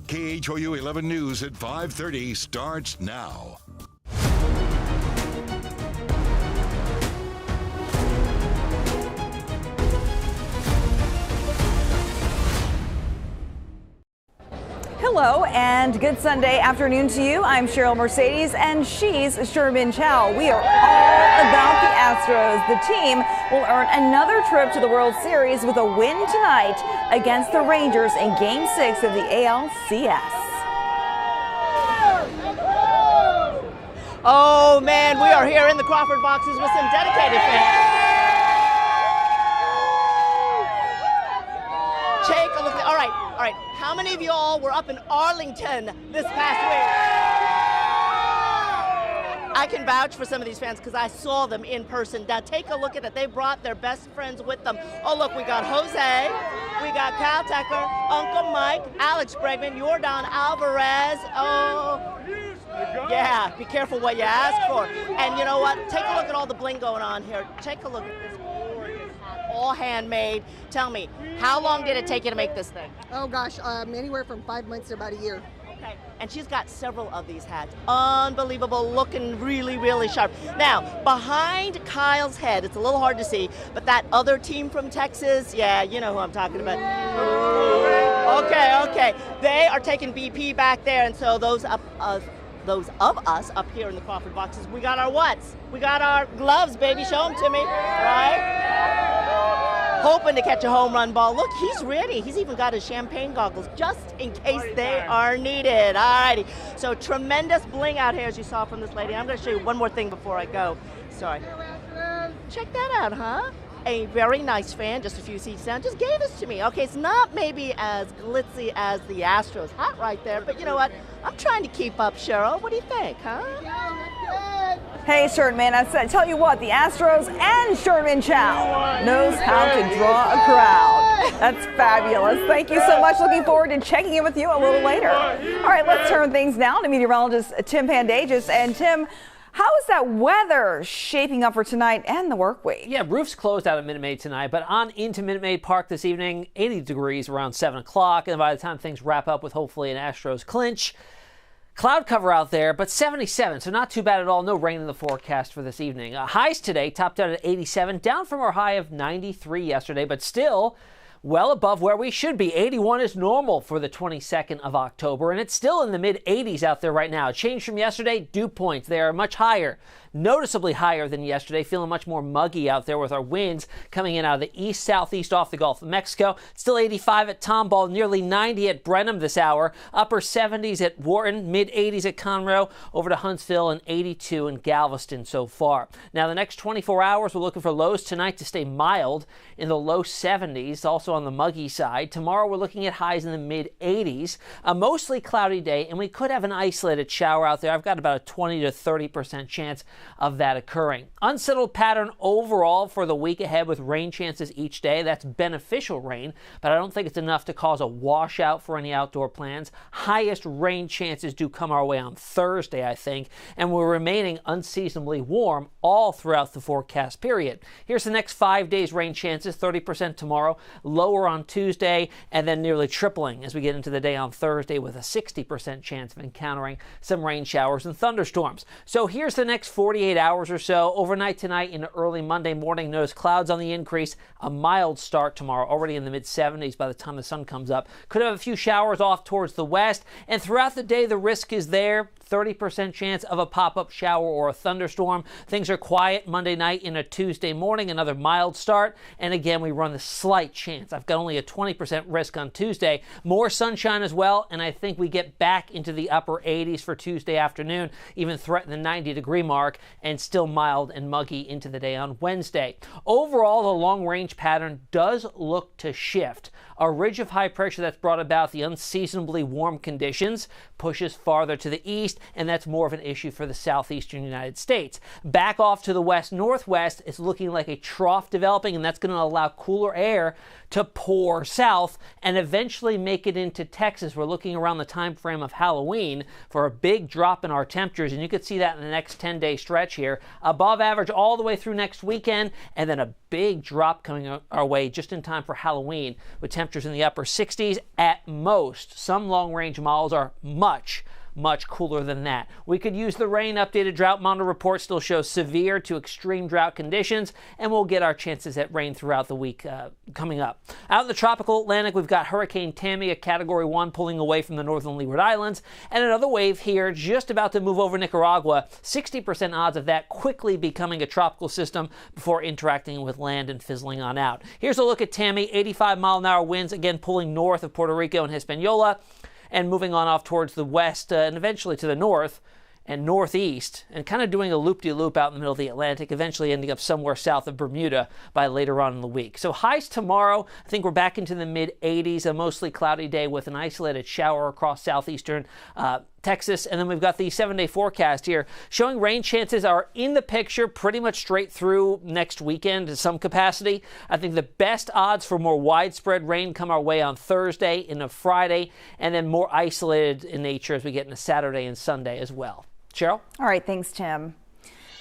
KHOU 11 News at 5:30 starts now. Hello and good Sunday afternoon to you. I'm Cheryl Mercedes and she's Sherman Chow. We are all about the Astros. The team will earn another trip to the World Series with a win tonight against the Rangers in Game 6 of the ALCS. Oh man, we are here in the Crawford boxes with some dedicated fans. Take a look at, all right. How many of you all were up in Arlington this past week? I can vouch for some of these fans because I saw them in person. Now take a look at it. They brought their best friends with them. Oh look, we got Jose, we got Cal Tucker, Uncle Mike, Alex Bregman, Yordan Alvarez. Oh, yeah, be careful what you ask for. And you know what? Take a look at all the bling going on here. Take a look at this gorgeous hat, all handmade. Tell me, how long did it take you to make this thing? Oh gosh, anywhere from 5 months to about a year. Okay, and she's got several of these hats. Unbelievable, looking really, really sharp. Now, behind Kyle's head, it's a little hard to see, but that other team from Texas, yeah, you know who I'm talking about. Okay. They are taking BP back there, and so those of us up here in the Crawford boxes, we got our whats? We got our gloves, baby. Show them to me, right? Hoping to catch a home run ball. Look, he's ready. He's even got his champagne goggles just in case they are needed. All righty. So tremendous bling out here as you saw from this lady. I'm going to show you one more thing before I go. Sorry. Check that out, huh? A very nice fan, just a few seats down, just gave this to me. Okay, it's not maybe as glitzy as the Astros hat right there, but you know what? I'm trying to keep up, Cheryl. What do you think, huh? Hey, Sherman, I tell you what, the Astros and Sherman Chow knows how to draw a crowd. That's fabulous. Thank you so much. Looking forward to checking in with you a little later. All right, let's turn things now to meteorologist Tim Pandages. And Tim, how is that weather shaping up for tonight and the work week? Yeah, roofs closed out at Minute Maid tonight, but on into Minute Maid Park this evening, 80 degrees around 7 o'clock. And by the time things wrap up with hopefully an Astros clinch, cloud cover out there, but 77, so not too bad at all. No rain in the forecast for this evening. Highs today topped out at 87, down from our high of 93 yesterday, but still well above where we should be. 81 is normal for the 22nd of October, and it's still in the mid-80s out there right now. Change from yesterday, dew points. They are much higher, noticeably higher than yesterday, feeling much more muggy out there with our winds coming in out of the east-southeast off the Gulf of Mexico. Still 85 at Tomball, nearly 90 at Brenham this hour, upper 70s at Wharton, mid-80s at Conroe, over to Huntsville, and 82 in Galveston so far. Now, the next 24 hours, we're looking for lows tonight to stay mild in the low 70s, also on the muggy side. Tomorrow, we're looking at highs in the mid-80s, a mostly cloudy day, and we could have an isolated shower out there. I've got about a 20 to 30% chance of that occurring. Unsettled pattern overall for the week ahead with rain chances each day. That's beneficial rain, but I don't think it's enough to cause a washout for any outdoor plans. Highest rain chances do come our way on Thursday, I think, and we're remaining unseasonably warm all throughout the forecast period. Here's the next 5 days rain chances, 30% tomorrow, lower on Tuesday, and then nearly tripling as we get into the day on Thursday with a 60% chance of encountering some rain showers and thunderstorms. So here's the next 48 hours or so. Overnight tonight into early Monday morning, notice clouds on the increase. A mild start tomorrow, already in the mid-70s by the time the sun comes up. Could have a few showers off towards the west, and throughout the day the risk is there. 30% chance of a pop-up shower or a thunderstorm. Things are quiet Monday night into Tuesday morning, another mild start, and again we run the slight chance. I've got only a 20% risk on Tuesday. More sunshine as well, and I think we get back into the upper 80s for Tuesday afternoon, even threaten the 90-degree mark, and still mild and muggy into the day on Wednesday. Overall, the long-range pattern does look to shift. A ridge of high pressure that's brought about the unseasonably warm conditions pushes farther to the east, and that's more of an issue for the southeastern United States. Back off to the west-northwest, it's looking like a trough developing, and that's going to allow cooler air to to pour south and eventually make it into Texas. We're looking around the time frame of Halloween for a big drop in our temperatures, and you could see that in the next 10-day stretch here. Above average all the way through next weekend, and then a big drop coming our way just in time for Halloween with temperatures in the upper 60s at most. Some long-range models are much cooler than that. We could use the rain. Updated drought monitor report still shows severe to extreme drought conditions, and we'll get our chances at rain throughout the week coming up. Out in the tropical Atlantic, we've got Hurricane Tammy, a Category 1, pulling away from the northern Leeward Islands, and another wave here just about to move over Nicaragua. 60% odds of that quickly becoming a tropical system before interacting with land and fizzling on out. Here's a look at Tammy. 85-mile-an-hour winds, again pulling north of Puerto Rico and Hispaniola, and moving on off towards the west and eventually to the north and northeast, and kind of doing a loop-de-loop out in the middle of the Atlantic, eventually ending up somewhere south of Bermuda by later on in the week. So highs tomorrow, I think we're back into the mid-80s, a mostly cloudy day with an isolated shower across southeastern Texas. And then we've got the 7-day forecast here showing rain chances are in the picture pretty much straight through next weekend to some capacity. I think the best odds for more widespread rain come our way on Thursday into Friday, and then more isolated in nature as we get into Saturday and Sunday as well. Cheryl? All right, thanks, Tim.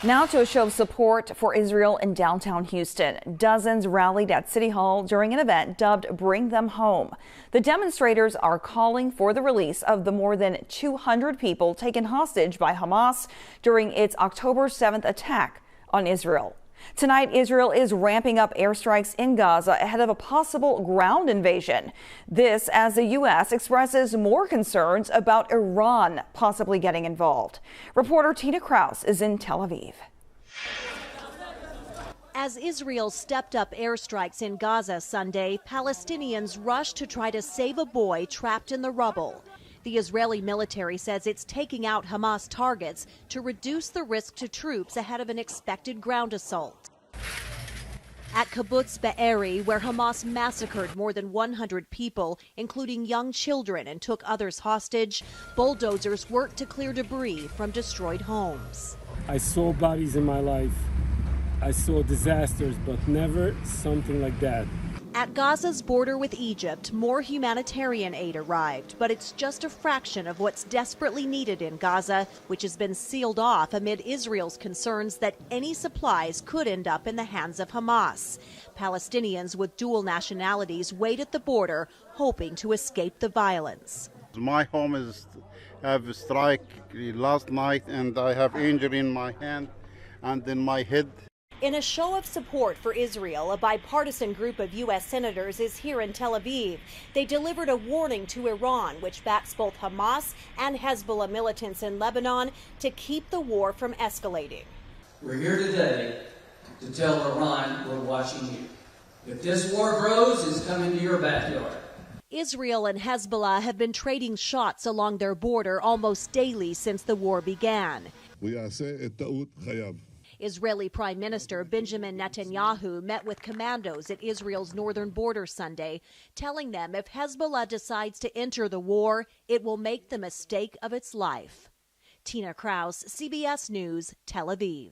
Now to a show of support for Israel in downtown Houston. Dozens rallied at City Hall during an event dubbed Bring Them Home. The demonstrators are calling for the release of the more than 200 people taken hostage by Hamas during its October 7th attack on Israel. Tonight, Israel is ramping up airstrikes in Gaza ahead of a possible ground invasion. This as the U.S. expresses more concerns about Iran possibly getting involved. Reporter Tina Kraus is in Tel Aviv. As Israel stepped up airstrikes in Gaza Sunday, Palestinians rushed to try to save a boy trapped in the rubble. The Israeli military says it's taking out Hamas targets to reduce the risk to troops ahead of an expected ground assault. At Kibbutz Be'eri, where Hamas massacred more than 100 people, including young children, and took others hostage, bulldozers worked to clear debris from destroyed homes. I saw bodies in my life. I saw disasters, but never something like that. At Gaza's border with Egypt, more humanitarian aid arrived, but it's just a fraction of what's desperately needed in Gaza, which has been sealed off amid Israel's concerns that any supplies could end up in the hands of Hamas. Palestinians with dual nationalities wait at the border, hoping to escape the violence. My home have a strike last night, and I have injury in my hand and in my head. In a show of support for Israel, a bipartisan group of U.S. senators is here in Tel Aviv. They delivered a warning to Iran, which backs both Hamas and Hezbollah militants in Lebanon, to keep the war from escalating. We're here today to tell Iran we're watching you. If this war grows, it's coming to your backyard. Israel and Hezbollah have been trading shots along their border almost daily since the war began. Israeli Prime Minister Benjamin Netanyahu met with commandos at Israel's northern border Sunday, telling them if Hezbollah decides to enter the war, it will make the mistake of its life. Tina Kraus, CBS News, Tel Aviv.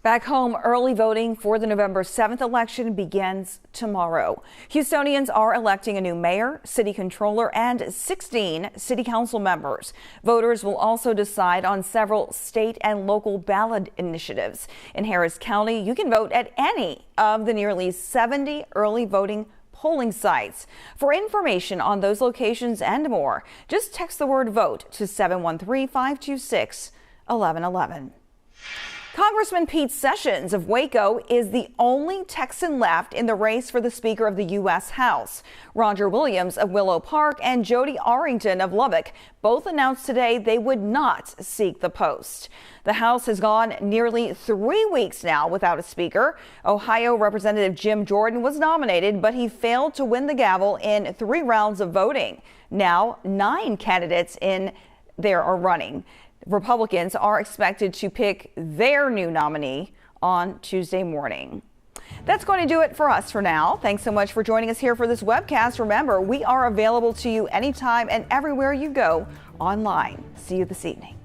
Back home, early voting for the November 7th election begins tomorrow. Houstonians are electing a new mayor, city controller, and 16 city council members. Voters will also decide on several state and local ballot initiatives. In Harris County, you can vote at any of the nearly 70 early voting polling sites. For information on those locations and more, just text the word VOTE to 713-526-1111. Congressman Pete Sessions of Waco is the only Texan left in the race for the Speaker of the U.S. House. Roger Williams of Willow Park and Jody Arrington of Lubbock both announced today they would not seek the post. The House has gone nearly 3 weeks now without a Speaker. Ohio Representative Jim Jordan was nominated, but he failed to win the gavel in 3 rounds of voting. Now 9 candidates in there are running. Republicans are expected to pick their new nominee on Tuesday morning. That's going to do it for us for now. Thanks so much for joining us here for this webcast. Remember, we are available to you anytime and everywhere you go online. See you this evening.